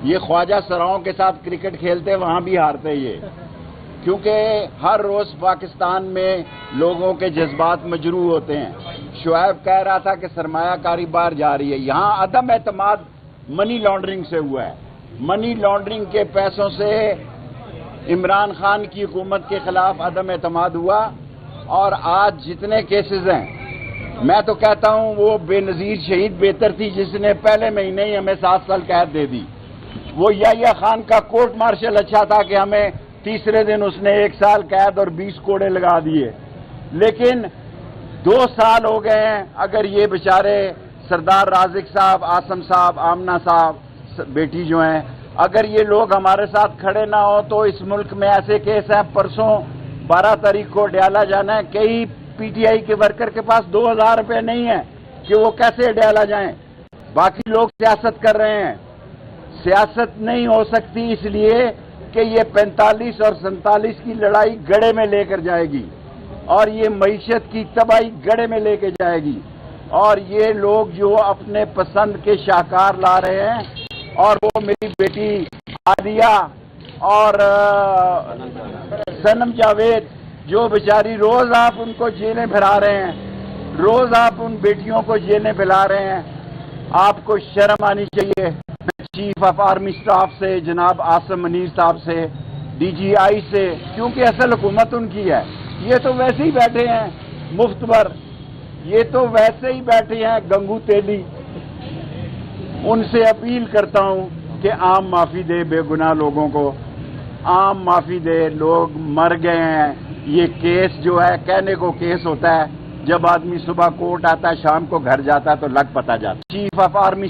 یہ خواجہ سراؤں کے ساتھ کرکٹ کھیلتے وہاں بھی ہارتے یہ، کیونکہ ہر روز پاکستان میں لوگوں کے جذبات مجروح ہوتے ہیں۔ شعیب کہہ رہا تھا کہ سرمایہ کاری باہر جا رہی ہے، یہاں عدم اعتماد منی لانڈرنگ سے ہوا ہے۔ منی لانڈرنگ کے پیسوں سے عمران خان کی حکومت کے خلاف عدم اعتماد ہوا، اور آج جتنے کیسز ہیں میں تو کہتا ہوں وہ بے نظیر شہید بہتر تھی جس نے پہلے مہینے ہی ہمیں 7 سال قید دے دی۔ وہ یحییٰ خان کا کورٹ مارشل اچھا تھا کہ ہمیں تیسرے دن اس نے 1 سال قید اور 20 کوڑے لگا دیے، لیکن 2 سال ہو گئے ہیں۔ اگر یہ بیچارے سردار رازق صاحب، عاصم صاحب، آمنہ صاحب بیٹی جو ہیں، اگر یہ لوگ ہمارے ساتھ کھڑے نہ ہوں تو اس ملک میں ایسے کیس ہیں۔ پرسوں 12 تاریخ کو ڈیالہ جانا ہے، کئی پی ٹی آئی کے ورکر کے پاس 2000 روپے نہیں ہیں کہ وہ کیسے ڈیالہ جائیں۔ باقی لوگ سیاست کر رہے ہیں، سیاست نہیں ہو سکتی اس لیے کہ یہ 45 اور 47 کی لڑائی گڑھے میں لے کر جائے گی، اور یہ معیشت کی تباہی گڑھے میں لے کے جائے گی، اور یہ لوگ جو اپنے پسند کے شاہکار لا رہے ہیں، اور وہ میری بیٹی عالیہ اور صنم جاوید جو بیچاری روز آپ ان کو جیلیں بھرا رہے ہیں، روز آپ ان بیٹیوں کو جیلیں بھلا رہے ہیں، آپ کو شرم آنی چاہیے۔ میں چیف آف آرمی سٹاف سے جناب عاصم منیر صاحب سے، ڈی جی آئی سے، کیونکہ اصل حکومت ان کی ہے، یہ تو ویسے ہی بیٹھے ہیں مفت پر، یہ تو ویسے ہی بیٹھے ہیں گنگو تیلی۔ ان سے اپیل کرتا ہوں کہ عام معافی دے بے گناہ لوگوں کو، عام معافی دے، لوگ مر گئے ہیں۔ یہ کیس جو ہے کہنے کو کیس ہوتا ہے، جب آدمی صبح کورٹ آتا ہے شام کو گھر جاتا ہے تو لگ پتہ جاتا ہے۔ Chief of army